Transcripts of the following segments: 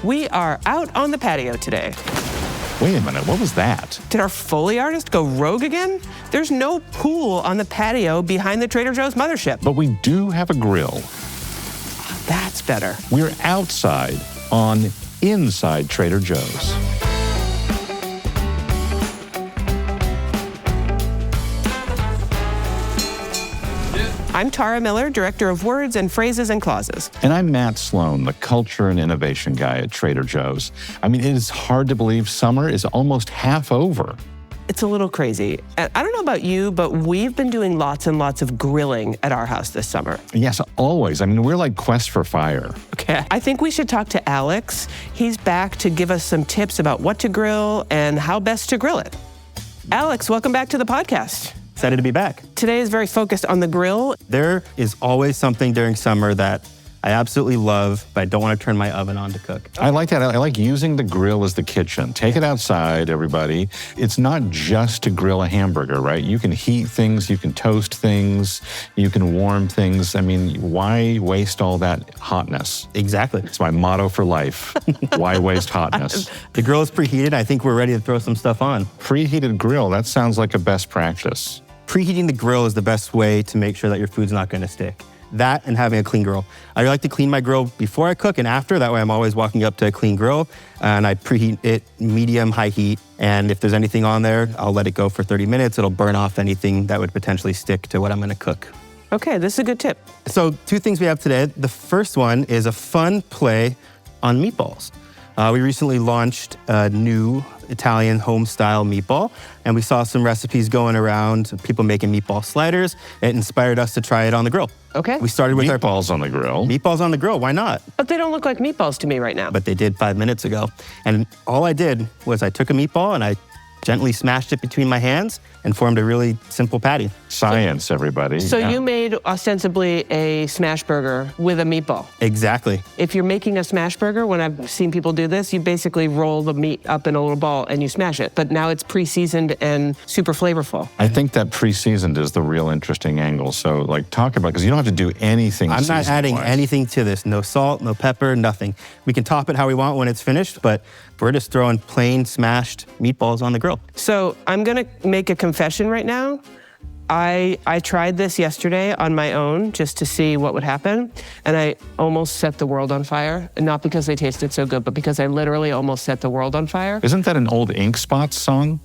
We are out on the patio today. Wait a minute, what was that? Did our Foley artist go rogue again? There's no pool on the patio behind the Trader Joe's mothership. But we do have a grill. That's better. We're outside on inside Trader Joe's. I'm Tara Miller, Director of Words and Phrases and Clauses. And I'm Matt Sloan, the culture and innovation guy at Trader Joe's. I mean, it is hard to believe summer is almost half over. It's a little crazy. And I don't know about you, but we've been doing lots and lots of grilling at our house this summer. Yes, always. I mean, we're like quest for fire. Okay. I think we should talk to Alex. He's back to give us some tips about what to grill and how best to grill it. Alex, welcome back to the podcast. Excited to be back. Today is very focused on the grill. There is always something during summer that I absolutely love, but I don't want to turn my oven on to cook. I like that. I like using the grill as the kitchen. Take it outside, everybody. It's not just to grill a hamburger, right? You can heat things, you can toast things, you can warm things. I mean, why waste all that hotness? Exactly. It's my motto for life. Why waste hotness? The grill is preheated. I think we're ready to throw some stuff on. Preheated grill, that sounds like a best practice. Preheating the grill is the best way to make sure that your food's not going to stick. That and having a clean grill. I like to clean my grill before I cook and after. That way I'm always walking up to a clean grill and I preheat it medium, high heat. And if there's anything on there, I'll let it go for 30 minutes. It'll burn off anything that would potentially stick to what I'm going to cook. Okay, this is a good tip. So 2 things we have today. The first one is a fun play on meatballs. We recently launched a new Italian home-style meatball, and we saw some recipes going around, people making meatball sliders. It inspired us to try it on the grill. Okay. We started with Meatballs on the grill. Meatballs on the grill, why not? But they don't look like meatballs to me right now. But they did 5 minutes ago. And all I did was I took a meatball and I gently smashed it between my hands and formed a really simple patty. Science, everybody. So Yeah. you made ostensibly a smash burger with a meatball. Exactly. If you're making a smash burger, when I've seen people do this, you basically roll the meat up in a little ball and you smash it. But now it's pre-seasoned and super flavorful. I think that pre-seasoned is the real interesting angle. So, like, talk about, because you don't have to do anything I'm not adding season-wise. anything to this. No salt, no pepper, nothing. We can top it how we want when it's finished, but we're just throwing plain smashed meatballs on the grill. So I'm gonna make a confession right now. I tried this yesterday on my own just to see what would happen, and I almost set the world on fire. Not because they tasted so good, but because I literally almost set the world on fire. Isn't that an old Ink Spots song?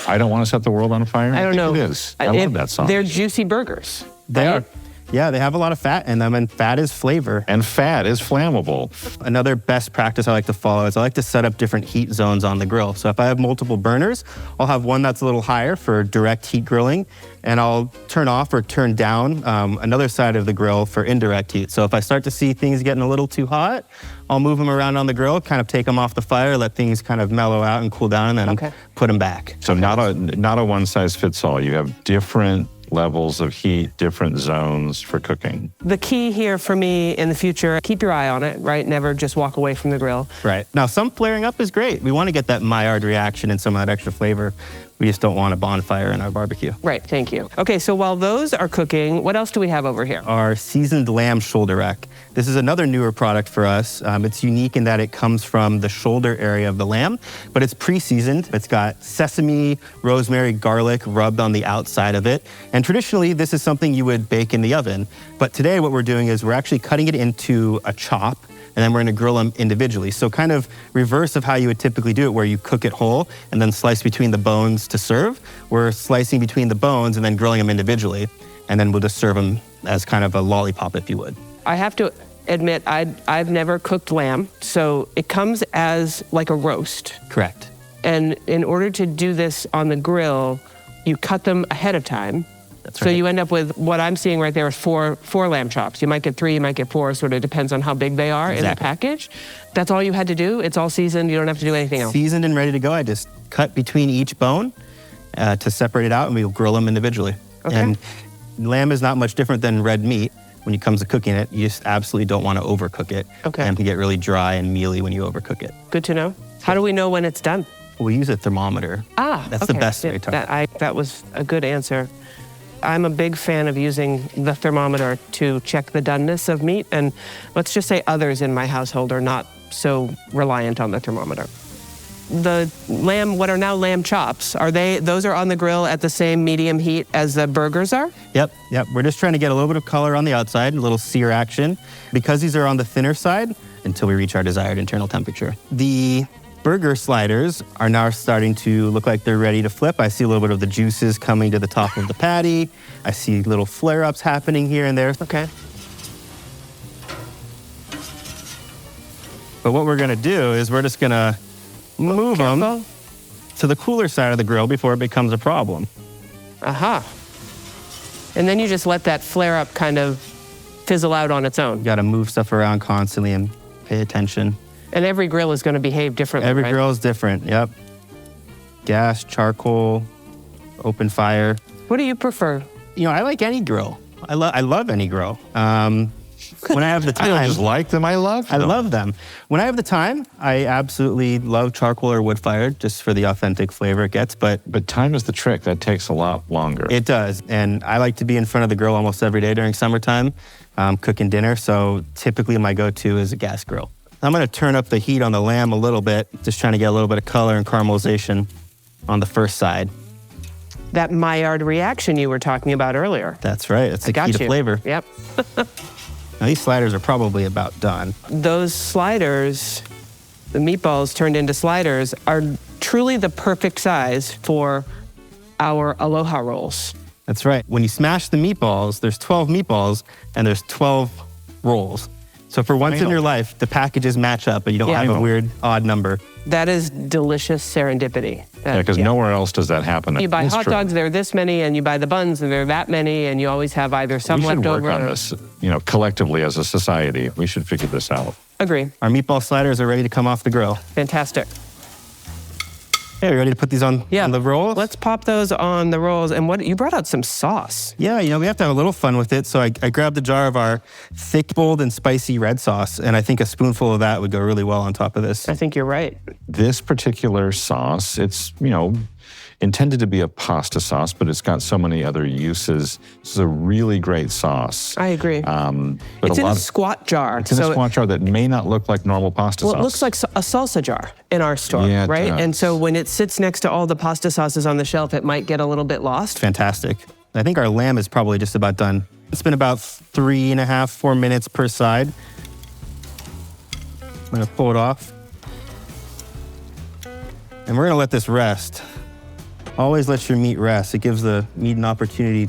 I don't want to set the world on fire? I don't know. It is. I love that song. They're juicy burgers. They are. Yeah, they have a lot of fat in them, and fat is flavor. And fat is flammable. Another best practice I like to follow is I like to set up different heat zones on the grill. So if I have multiple burners, I'll have one that's a little higher for direct heat grilling, and I'll turn off or turn down another side of the grill for indirect heat. So if I start to see things getting a little too hot, I'll move them around on the grill, kind of take them off the fire, let things kind of mellow out and cool down, and then put them back. So not a one-size-fits-all. You have different levels of heat, different zones for cooking. The key here for me in the future, keep your eye on it, right? Never just walk away from the grill. Right. Now, some flaring up is great. We want to get that Maillard reaction and some of that extra flavor. We just don't want a bonfire in our barbecue. Right, thank you. Okay, so while those are cooking, what else do we have over here? Our seasoned lamb shoulder rack. This is another newer product for us. It's unique in that it comes from the shoulder area of the lamb, but it's pre-seasoned. It's got sesame, rosemary, garlic rubbed on the outside of it. And traditionally, this is something you would bake in the oven. But today what we're doing is we're actually cutting it into a chop, and then we're gonna grill them individually. So kind of reverse of how you would typically do it, where you cook it whole and then slice between the bones to serve. We're slicing between the bones and then grilling them individually. And then we'll just serve them as kind of a lollipop, if you would. I have to admit, I've never cooked lamb, so it comes as like a roast. Correct. And in order to do this on the grill, you cut them ahead of time. That's So right. you end up with what I'm seeing right there is four lamb chops. You might get 3, you might get 4, sort of depends on how big they are in the package. That's all you had to do? It's all seasoned, you don't have to do anything else? Seasoned and ready to go. I just cut between each bone to separate it out, and we'll grill them individually. Okay. And lamb is not much different than red meat. When it comes to cooking it, you just absolutely don't want to overcook it. Okay. Lamb can get really dry and mealy when you overcook it. Good to know. How do we know when it's done? We use a thermometer. That's the best way to That was a good answer. I'm a big fan of using the thermometer to check the doneness of meat, and let's just say others in my household are not so reliant on the thermometer. The lamb, what are now lamb chops, those are on the grill at the same medium heat as the burgers are? Yep. We're just trying to get a little bit of color on the outside, a little sear action. Because these are on the thinner side, until we reach our desired internal temperature. The burger sliders are now starting to look like they're ready to flip. I see a little bit of the juices coming to the top of the patty. I see little flare-ups happening here and there. Okay. But what we're gonna do is we're just gonna move them to the cooler side of the grill before it becomes a problem. Aha. And then you just let that flare up kind of fizzle out on its own. You gotta move stuff around constantly and pay attention. And every grill is going to behave differently, Every right? grill is different, yep. Gas, charcoal, open fire. What do you prefer? You know, I like any grill. I love any grill. When I have the I time. don't just like them, I love them. I love them. When I have the time, I absolutely love charcoal or wood fired just for the authentic flavor it gets, but time is the trick. That takes a lot longer. it does. And I like to be in front of the grill almost every day during summertime, cooking dinner. So typically my go-to is a gas grill. I'm gonna turn up the heat on the lamb a little bit, just trying to get a little bit of color and caramelization on the first side. That Maillard reaction you were talking about earlier. That's right, it's the Got key to you. flavor. Yep. Now these sliders are probably about done. Those sliders, the meatballs turned into sliders, are truly the perfect size for our Aloha rolls. That's right. When you smash the meatballs, there's 12 meatballs and there's 12 rolls. So for once in your life, the packages match up and you don't Yeah. have a weird odd number. That is delicious serendipity. Yeah, because nowhere else does that happen. You buy It's hot true. dogs, they're this many, and you buy the buns, and they're that many, and you always have either some We should left work over. on this, collectively as a society. We should figure this out. Agree. Our meatball sliders are ready to come off the grill. Fantastic. Hey, you ready to put these on the rolls? Let's pop those on the rolls. And what you brought out some sauce. Yeah, we have to have a little fun with it. So I grabbed a jar of our thick, bold, and spicy red sauce, and I think a spoonful of that would go really well on top of this. I think you're right. This particular sauce, it's, intended to be a pasta sauce, but it's got so many other uses. This is a really great sauce. I agree. But It's in a squat jar. It's in a squat jar that may not look like normal pasta sauce. Well, it looks like a salsa jar in our store, Yeah, it right? does. And so when it sits next to all the pasta sauces on the shelf, it might get a little bit lost. Fantastic. I think our lamb is probably just about done. It's been about 3.5, 4 minutes per side. I'm gonna pull it off. And we're gonna let this rest. Always let your meat rest. It gives the meat an opportunity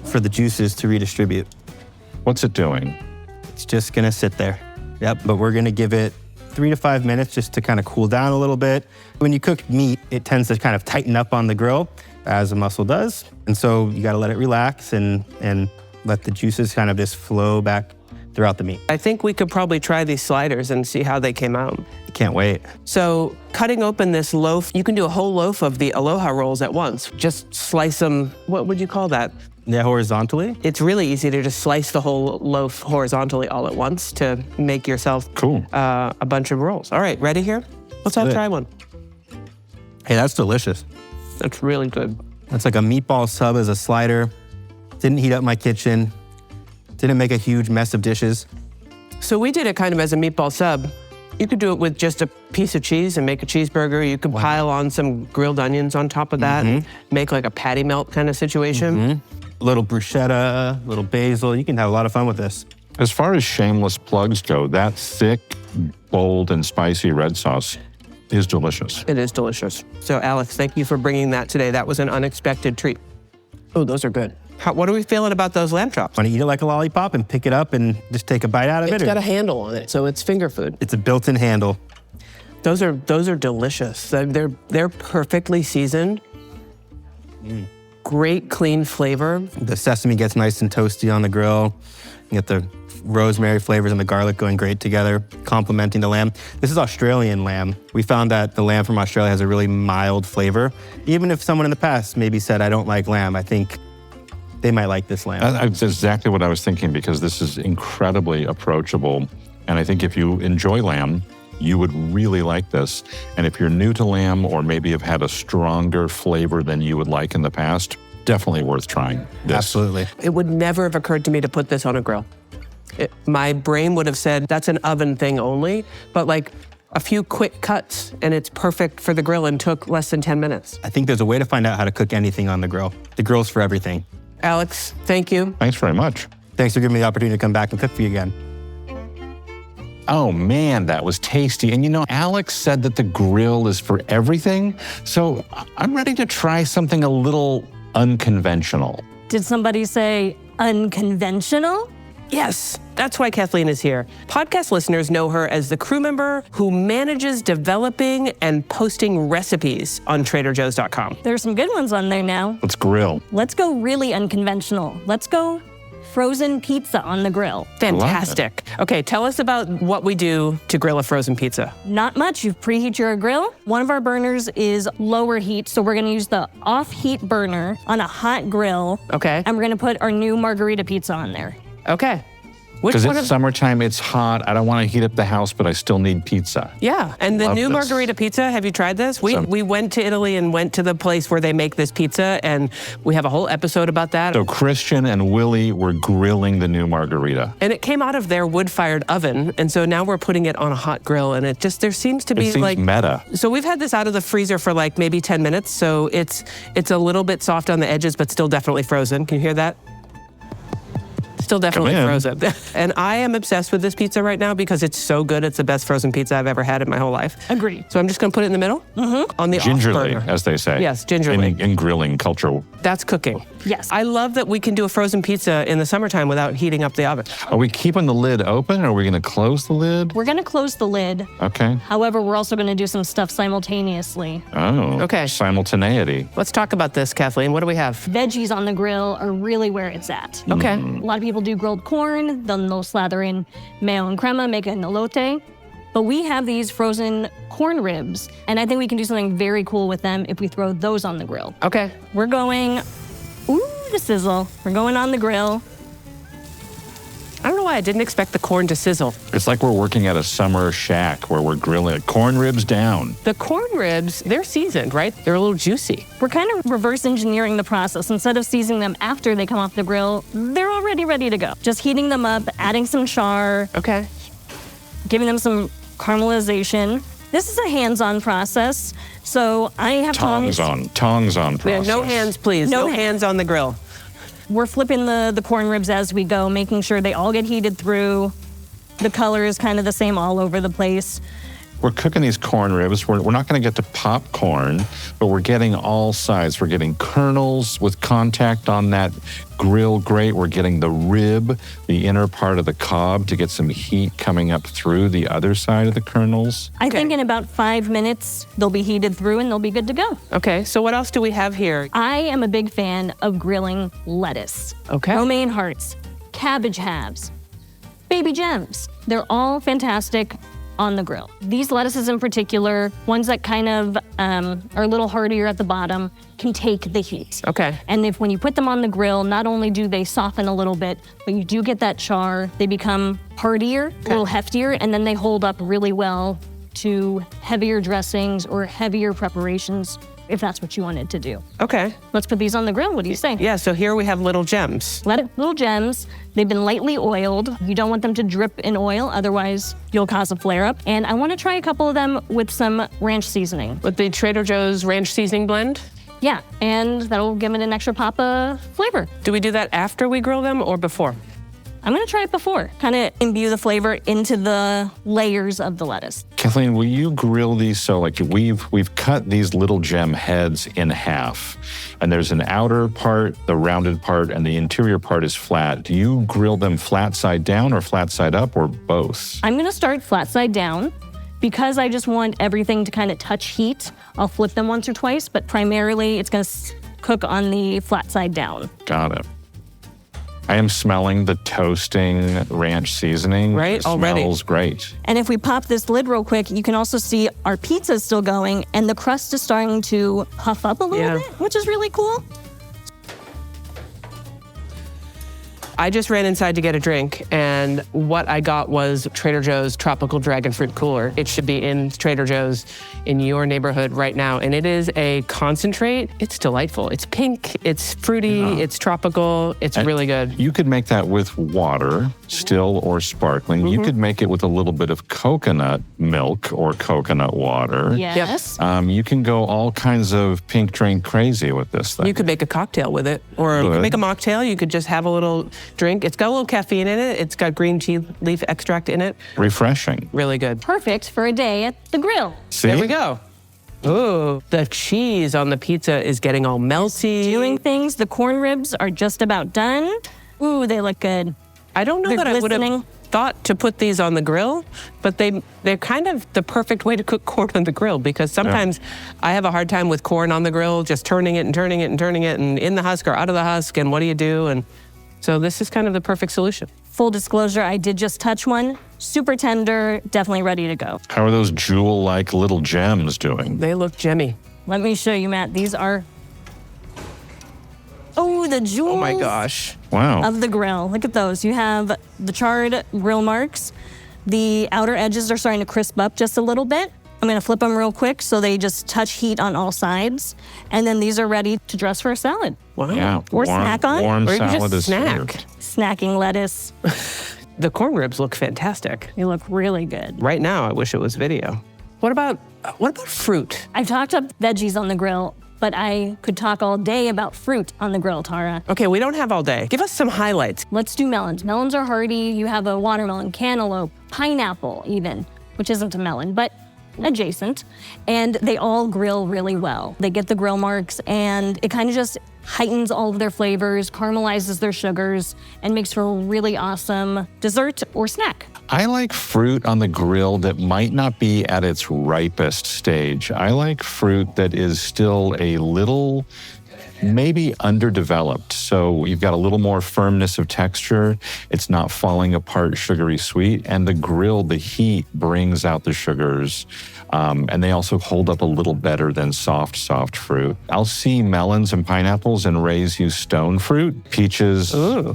for the juices to redistribute. What's it doing? It's just gonna sit there. Yep, but we're gonna give it 3 to 5 minutes just to kind of cool down a little bit. When you cook meat, it tends to kind of tighten up on the grill, as a muscle does. And so you gotta let it relax and let the juices kind of just flow back throughout the meat. I think we could probably try these sliders and see how they came out. Can't wait. So cutting open this loaf, you can do a whole loaf of the Aloha rolls at once. Just slice them, what would you call that? Yeah, horizontally. It's really easy to just slice the whole loaf horizontally all at once to make yourself Cool. a bunch of rolls. All right, ready here? Let's all do it. try one. Hey, that's delicious. That's really good. That's like a meatball sub as a slider. Didn't heat up my kitchen. Didn't make a huge mess of dishes. So we did it kind of as a meatball sub. You could do it with just a piece of cheese and make a cheeseburger. You could pile on some grilled onions on top of that and make like a patty melt kind of situation. A little bruschetta, a little basil. You can have a lot of fun with this. As far as shameless plugs go, that thick, bold, and spicy red sauce is delicious. It is delicious. So Alex, thank you for bringing that today. That was an unexpected treat. Oh, those are good. What are we feeling about those lamb chops? Want to eat it like a lollipop and pick it up and just take a bite out of It's it? got a handle on it, so it's finger food. It's a built-in handle. Those are delicious. They're perfectly seasoned. Great clean flavor. The sesame gets nice and toasty on the grill. You get the rosemary flavors and the garlic going great together, complementing the lamb. This is Australian lamb. We found that the lamb from Australia has a really mild flavor. Even if someone in the past maybe said, I don't like lamb, I think they might like this lamb. That's exactly what I was thinking, because this is incredibly approachable. And I think if you enjoy lamb, you would really like this. And if you're new to lamb, or maybe have had a stronger flavor than you would like in the past, definitely worth trying this. Absolutely. It would never have occurred to me to put this on a grill. My brain would have said that's an oven thing only, but like a few quick cuts and it's perfect for the grill and took less than 10 minutes. I think there's a way to find out how to cook anything on the grill. The grill's for everything. Alex, thank you. Thanks very much. Thanks for giving me the opportunity to come back and cook for you again. Oh man, that was tasty. And you know, Alex said that the grill is for everything. So I'm ready to try something a little unconventional. Did somebody say unconventional? Yes, that's why Kathleen is here. Podcast listeners know her as the crew member who manages developing and posting recipes on TraderJoe's.com. There's some good ones on there now. Let's grill. Let's go really unconventional. Let's go frozen pizza on the grill. Fantastic. Okay, tell us about what we do to grill a frozen pizza. Not much. You preheat your grill. One of our burners is lower heat, so we're gonna use the off-heat burner on a hot grill. Okay. And we're gonna put our new margarita pizza on there. Okay. Because it's summertime, it's hot. I don't want to heat up the house, but I still need pizza. Yeah, and the Love new this. margarita pizza, have you tried this? We went to Italy and went to the place where they make this pizza, and we have a whole episode about that. So Christian and Willie were grilling the new margarita. And it came out of their wood-fired oven, and so now we're putting it on a hot grill, and it just, there seems to be It seems like... meta. So we've had this out of the freezer for like maybe 10 minutes, so it's a little bit soft on the edges, but still definitely frozen. Can you hear that? Still definitely Come in. frozen. And I am obsessed with this pizza right now because it's so good. It's the best frozen pizza I've ever had in my whole life. Agreed. So I'm just gonna put it in the middle on the Gingerly, off burner. as they say. Yes, gingerly. In grilling culture. That's cooking. Yes. I love that we can do a frozen pizza in the summertime without heating up the oven. Are we keeping the lid open or are we going to close the lid? We're gonna close the lid. Okay. However, we're also gonna do some stuff simultaneously. Oh. Okay. Simultaneity. Let's talk about this, Kathleen. What do we have? Veggies on the grill are really where it's at. Okay. A lot of people do grilled corn, then they'll slather in mayo and crema, make an elote. But we have these frozen corn ribs, and I think we can do something very cool with them if we throw those on the grill. Okay. We're going, to sizzle. We're going on the grill. I don't know why I didn't expect the corn to sizzle. It's like we're working at a summer shack where we're grilling corn ribs down. The corn ribs, they're seasoned, right? They're a little juicy. We're kind of reverse engineering the process. Instead of seasoning them after they come off the grill, they're already ready to go. Just heating them up, adding some char, Okay. giving them some caramelization. This is a hands-on process, so I have Tongs on process. Yeah, no hands, please. No No hands on the grill. We're flipping the corn ribs as we go, making sure they all get heated through. The color is kind of the same all over the place. We're cooking these corn ribs. We're not going to get to popcorn, but we're getting all sides. We're getting kernels with contact on that grill grate. We're getting the rib, the inner part of the cob, to get some heat coming up through the other side of the kernels. I think in about 5 minutes, they'll be heated through and they'll be good to go. Okay, so what else do we have here? I am a big fan of grilling lettuce. Okay. Romaine hearts, cabbage halves, baby gems. They're all fantastic on the grill. These lettuces in particular, ones that kind of are a little hardier at the bottom, can take the heat. Okay. And when you put them on the grill, not only do they soften a little bit, but you do get that char. They become hardier, a little heftier, and then they hold up really well to heavier dressings or heavier preparations, if that's what you wanted to do. Okay. Let's put these on the grill. What do you say? Yeah, so here we have little gems. Little gems. They've been lightly oiled. You don't want them to drip in oil, otherwise you'll cause a flare-up. And I want to try a couple of them with some ranch seasoning. With the Trader Joe's ranch seasoning blend. Yeah, and that'll give it an extra pop of flavor. Do we do that after we grill them or before? I'm gonna try it before. Kind of imbue the flavor into the layers of the lettuce. Kathleen, will you grill these? So like we've cut these little gem heads in half, and there's an outer part, the rounded part, and the interior part is flat. Do you grill them flat side down or flat side up or both? I'm gonna start flat side down. Because I just want everything to kind of touch heat, I'll flip them once or twice, but primarily it's gonna cook on the flat side down. Got it. I am smelling the toasting ranch seasoning. Right, It already. smells great. And if we pop this lid real quick, you can also see our pizza is still going and the crust is starting to puff up a little bit, which is really cool. I just ran inside to get a drink, and what I got was Trader Joe's Tropical Dragon Fruit Cooler. It should be in Trader Joe's in your neighborhood right now, and it is a concentrate. It's delightful. It's pink, it's fruity, it's tropical, it's really good. You could make that with water, still or sparkling. You could make it with a little bit of coconut milk or coconut water. Yes. You can go all kinds of pink drink crazy with this thing. You could make a cocktail with it, or you could make a mocktail. You could just have a little drink. It's got a little caffeine in it. It's got green tea leaf extract in it. Refreshing. Really good. Perfect for a day at the grill. See? There we go. Ooh, the cheese on the pizza is getting all melty. Doing things. The corn ribs are just about done. Ooh, they look good. I don't know They're that I would glistening. have thought to put these on the grill, but they're kind of the perfect way to cook corn on the grill, because sometimes I have a hard time with corn on the grill, just turning it and turning it and turning it, and in the husk or out of the husk, and what do you do? And so this is kind of the perfect solution. Full disclosure, I did just touch one. Super tender, definitely ready to go. How are those jewel-like little gems doing? They look gemmy. Let me show you, Matt. These are, the jewels Oh my gosh. Wow. of the grill. Look at those. You have the charred grill marks. The outer edges are starting to crisp up just a little bit. I'm gonna flip them real quick so they just touch heat on all sides. And then these are ready to dress for a salad. Wow. Yeah. Or snack on. Warm Or you can salad just is snack. served. Snacking lettuce. The corn ribs look fantastic. They look really good. Right now, I wish it was video. What about fruit? I've talked up veggies on the grill, but I could talk all day about fruit on the grill, Tara. Okay, we don't have all day. Give us some highlights. Let's do melons. Melons are hardy. You have a watermelon, cantaloupe, pineapple even, which isn't a melon, but adjacent. And they all grill really well. They get the grill marks, and it kind of just heightens all of their flavors, caramelizes their sugars, and makes for a really awesome dessert or snack. I like fruit on the grill that might not be at its ripest stage. I like fruit that is still a little maybe underdeveloped. So you've got a little more firmness of texture. It's not falling apart sugary sweet. And the grill, the heat brings out the sugars. And they also hold up a little better than soft fruit. I'll see melons and pineapples and Ray's use stone fruit, peaches,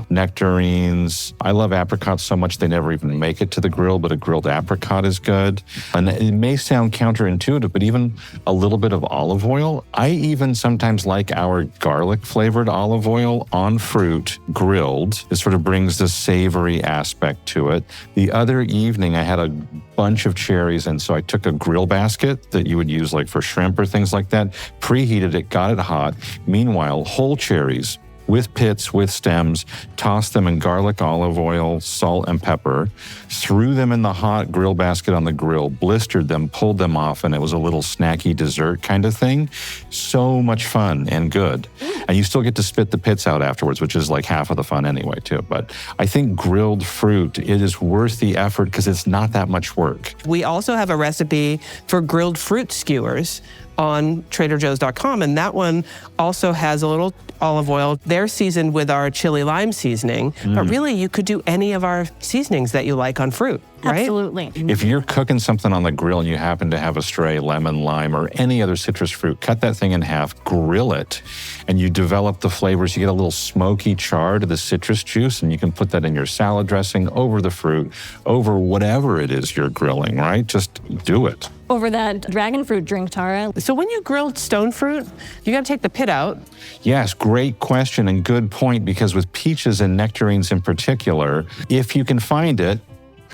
nectarines. I love apricots so much they never even make it to the grill, but a grilled apricot is good. And it may sound counterintuitive, but even a little bit of olive oil. I even sometimes like our garlic flavored olive oil on fruit grilled. It sort of brings the savory aspect to it. The other evening I had a bunch of cherries, and so I took a grill basket that you would use like for shrimp or things like that, preheated it, got it hot. Meanwhile, whole cherries with pits, with stems, tossed them in garlic, olive oil, salt, and pepper, threw them in the hot grill basket on the grill, blistered them, pulled them off, and it was a little snacky dessert kind of thing. So much fun and good. And you still get to spit the pits out afterwards, which is like half of the fun anyway, too. But I think grilled fruit, it is worth the effort because it's not that much work. We also have a recipe for grilled fruit skewers on TraderJoe's.com, and that one also has a little olive oil. They're seasoned with our chili lime seasoning, but really you could do any of our seasonings that you like on fruit, right? Absolutely. If you're cooking something on the grill and you happen to have a stray lemon, lime, or any other citrus fruit, cut that thing in half, grill it, and you develop the flavors. You get a little smoky char to the citrus juice, and you can put that in your salad dressing, over the fruit, over whatever it is you're grilling, right? Just do it. Over that dragon fruit drink, Tara. So when you grilled stone fruit, you got to take the pit out. Yes, great question and good point, because with peaches and nectarines in particular, if you can find it,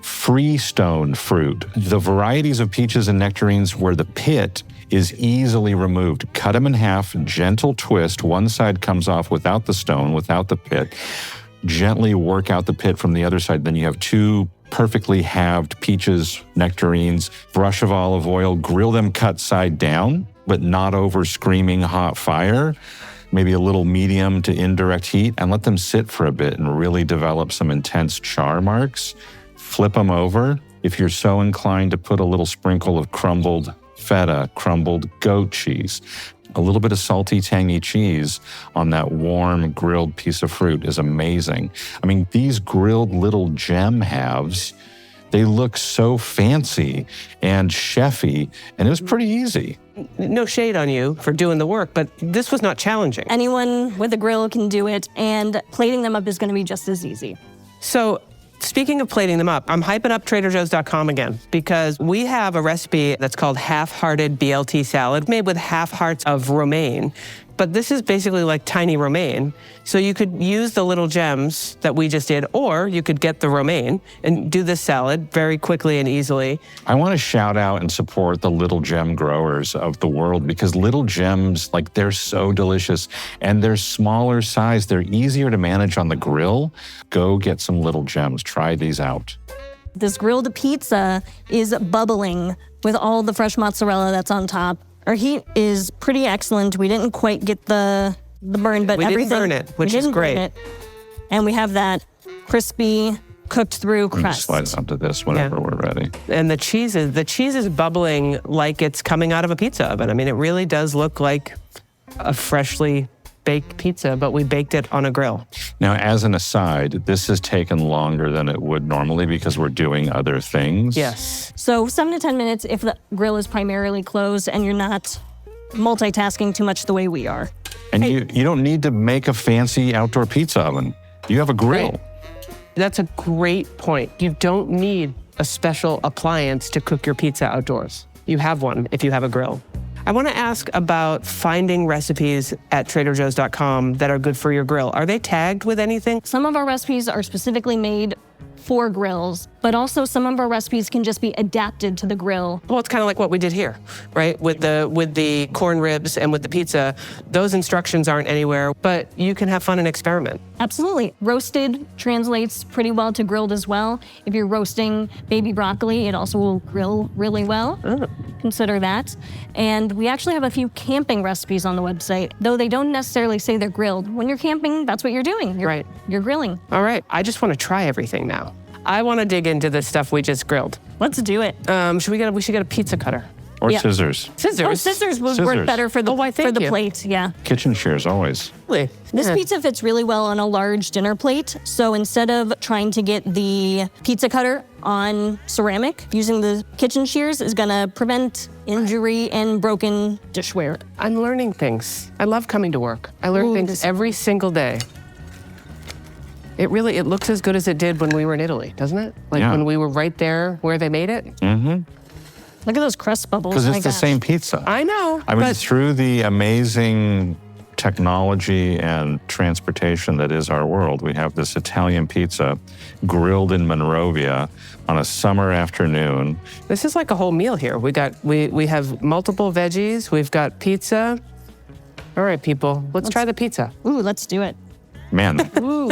freestone fruit. The varieties of peaches and nectarines where the pit is easily removed. Cut them in half, gentle twist. One side comes off without the stone, without the pit. Gently work out the pit from the other side. Then you have two perfectly halved peaches, nectarines, brush of olive oil, grill them cut side down, but not over screaming hot fire. Maybe a little medium to indirect heat, and let them sit for a bit and really develop some intense char marks. Flip them over. If you're so inclined to put a little sprinkle of crumbled feta, crumbled goat cheese, a little bit of salty, tangy cheese on that warm grilled piece of fruit is amazing. I mean, these grilled little gem halves, They look so fancy and chefy, and it was pretty easy. No shade on you for doing the work, but this was not challenging. Anyone with a grill can do it, and plating them up is going to be just as easy. So, speaking of plating them up, I'm hyping up TraderJoe's.com again because we have a recipe that's called half-hearted BLT salad made with half hearts of romaine. But this is basically like tiny romaine. So you could use the little gems that we just did, or you could get the romaine and do this salad very quickly and easily. I want to shout out and support the little gem growers of the world because little gems, like they're so delicious and they're smaller size. They're easier to manage on the grill. Go get some little gems. Try these out. This grilled pizza is bubbling with all the fresh mozzarella that's on top. Our heat is pretty excellent. We didn't quite get the burn, but We didn't everything. burn it, which we is didn't burn great. it. And we have that crispy, cooked through Let me crust. slide onto this whenever Yeah. we're ready. And the cheese is bubbling like it's coming out of a pizza oven. I mean, it really does look like a freshly baked pizza, but we baked it on a grill. Now, as an aside, this has taken longer than it would normally because we're doing other things. Yes. So 7 to 10 minutes if the grill is primarily closed and you're not multitasking too much the way we are. And you don't need to make a fancy outdoor pizza oven. You have a grill. Right. That's a great point. You don't need a special appliance to cook your pizza outdoors. You have one if you have a grill. I want to ask about finding recipes at TraderJoe's.com that are good for your grill. Are they tagged with anything? Some of our recipes are specifically made for grills, but also some of our recipes can just be adapted to the grill. Well, it's kind of like what we did here, right? With the corn ribs and with the pizza, those instructions aren't anywhere, but you can have fun and experiment. Absolutely. Roasted translates pretty well to grilled as well. If you're roasting baby broccoli, it also will grill really well. Consider that. And we actually have a few camping recipes on the website, though they don't necessarily say they're grilled. When you're camping, that's what you're doing. Right. You're grilling. All right, I just want to try everything now. I want to dig into this stuff we just grilled. Let's do it. We should get a pizza cutter. Or Yeah. scissors. Scissors. Oh, scissors would Scissors. work better for the, Oh, why, for thank the you. plate. Yeah. Kitchen shears, always. Really? This Yeah. pizza fits really well on a large dinner plate. So instead of trying to get the pizza cutter on ceramic, using the kitchen shears is gonna prevent injury and broken dishware. I'm learning things. I love coming to work. I learn Ooh, things this- every single day. It looks as good as it did when we were in Italy, doesn't it? Like Yeah. when we were right there where they made it. Look at those crust bubbles. Because My it's the gosh. same pizza. I know. I mean, but through the amazing technology and transportation that is our world, we have this Italian pizza grilled in Monrovia on a summer afternoon. this is like a whole meal here. We have multiple veggies. We've got pizza. All right, people, let's try the pizza. Ooh, let's do it. Man, Ooh.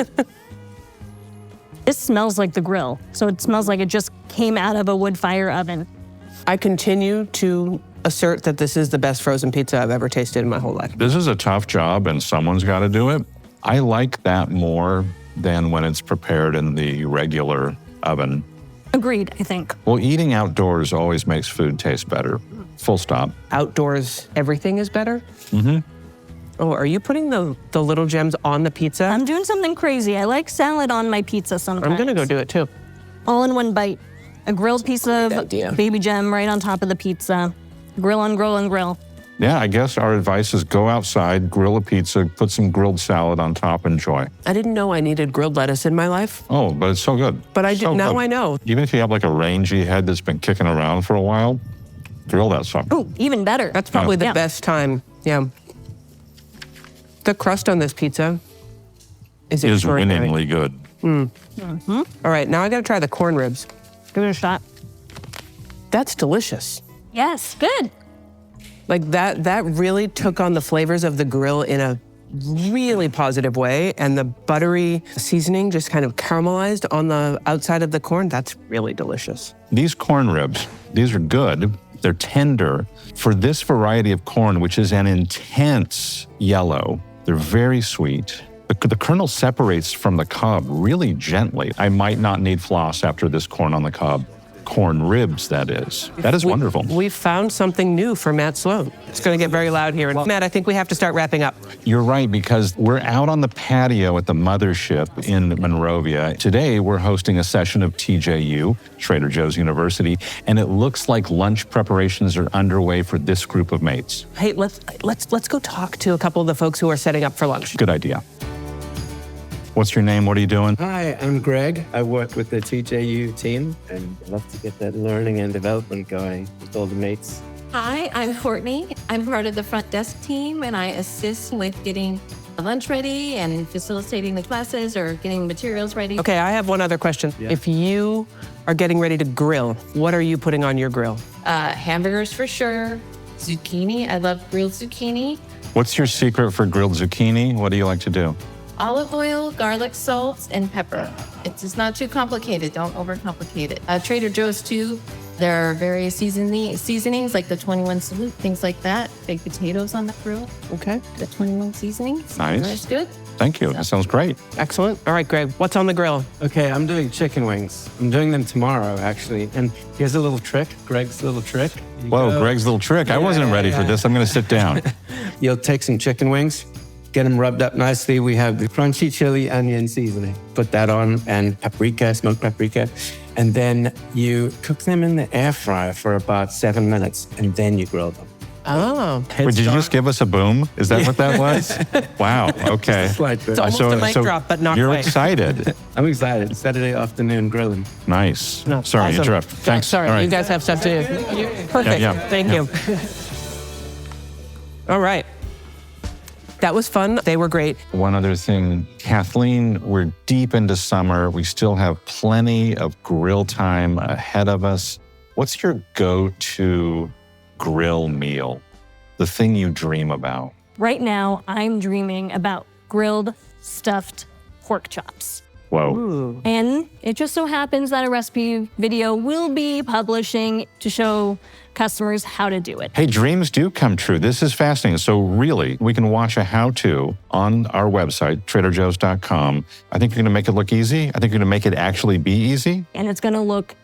This smells like the grill. So it smells like it just came out of a wood fire oven. I continue to assert that this is the best frozen pizza I've ever tasted in my whole life. this is a tough job and someone's got to do it. I like that more than when it's prepared in the regular oven. Agreed, I think. Well, eating outdoors always makes food taste better. Full stop. Outdoors, everything is better? Mm-hmm. Oh, are you putting the little gems on the pizza? I'm doing something crazy. I like salad on my pizza sometimes. I'm gonna go do it too. All in one bite. A grilled piece of idea. baby gem right on top of the pizza. Grill on grill on grill. Yeah, I guess our advice is go outside, grill a pizza, put some grilled salad on top, enjoy. I didn't know I needed grilled lettuce in my life, Oh, but it's so good. but I So did. Now good. I know. Even if you have like a rangy head that's been kicking around for a while, grill that sucker. Ooh, even better. That's probably the Yeah. best time. Yeah. The crust on this pizza is Is extraordinary. winningly good. All right, now I gotta try the corn ribs. Give it a shot. That's delicious. Yes, good. Like that really took on the flavors of the grill in a really positive way, and the buttery seasoning just kind of caramelized on the outside of the corn. That's really delicious. These corn ribs, these are good. They're tender. For this variety of corn, which is an intense yellow, they're very sweet. The kernel separates from the cob really gently. I might not need floss after this corn on the cob. corn ribs, that is. That is wonderful. We found something new for Matt Sloan. It's going to get very loud here. Matt, I think we have to start wrapping up. You're right, because we're out on the patio at the mothership in Monrovia. Today, we're hosting a session of TJU, Trader Joe's University, and it looks like lunch preparations are underway for this group of mates. Hey, let's go talk to a couple of the folks who are setting up for lunch. Good idea. What's your name? What are you doing? Hi, I'm Greg. I work with the TJU team and I love to get that learning and development going with all the mates. Hi, I'm Courtney. I'm part of the front desk team and I assist with getting the lunch ready and facilitating the classes or getting materials ready. Okay, I have one other question. Yeah. If you are getting ready to grill, what are you putting on your grill? Hamburgers for sure. Zucchini. I love grilled zucchini. What's your secret for grilled zucchini? What do you like to do? Olive oil, garlic, salt, and pepper. It's just not too complicated. Don't overcomplicate it. Trader Joe's too. There are various seasonings like the 21 Salute, things like that. Baked potatoes on the grill. Okay, The 21 seasonings. Nice. That's good. Thank you. That sounds great. excellent. All right, Greg, what's on the grill? Okay, I'm doing chicken wings. I'm doing them tomorrow, actually. And here's a little trick, Greg's little trick. You Whoa, go- Greg's little trick. I wasn't ready for this. I'm going to sit down. You'll take some chicken wings, get them rubbed up nicely. We have the crunchy chili onion seasoning. Put that on and paprika, smoked paprika. And then you cook them in the air fryer for about 7 minutes and then you grill them. Oh, Wait, did you just give us a boom? Is that what that was? Wow. Okay. It's like that. It's almost a mic drop, but not you're quite. excited. I'm excited. Saturday afternoon grilling. Nice. no, Sorry, awesome. interrupt. Thanks. Sorry, All right. you guys have stuff to do. Perfect. Yeah, Thank you. All right. That was fun. They were great. One other thing, Kathleen, we're deep into summer. We still have plenty of grill time ahead of us. What's your go-to grill meal? The thing you dream about? Right now, I'm dreaming about grilled stuffed pork chops. Whoa. Ooh. And it just so happens that a recipe video will be publishing to show customers how to do it. Hey, dreams do come true. This is fascinating. So really, we can watch a how-to on our website, traderjoes.com. I think you're going to make it look easy. I think you're going to make it actually be easy. And it's gonna look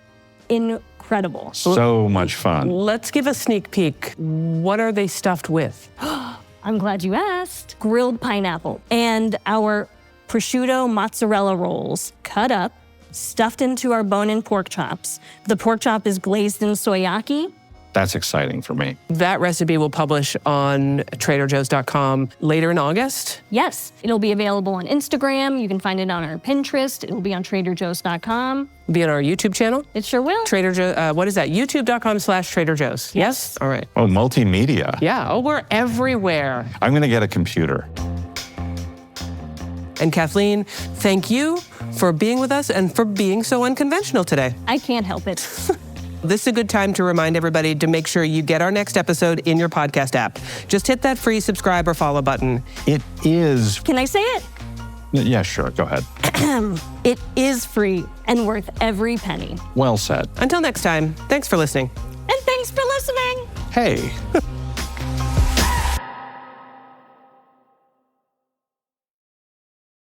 incredible. So much fun. Let's give a sneak peek. What are they stuffed with? I'm glad you asked. Grilled pineapple and our prosciutto mozzarella rolls cut up, stuffed into our bone-in pork chops. The pork chop is glazed in soyaki. That's exciting for me. That recipe will publish on traderjoes.com later in August. Yes, it'll be available on Instagram. You can find it on our Pinterest. It'll be on traderjoes.com. Be on our YouTube channel. It sure will. Trader Joe, what is that? YouTube.com/Trader Joe's. Yes? All right. Oh, multimedia. Yeah. Oh, we're everywhere. I'm going to get a computer. And Kathleen, thank you for being with us and for being so unconventional today. I can't help it. This is a good time to remind everybody to make sure you get our next episode in your podcast app. Just hit that free subscribe or follow button. It is. Can I say it? Yeah, sure. Go ahead. It is free and worth every penny. Well said. Until next time, thanks for listening. And thanks for listening. Hey.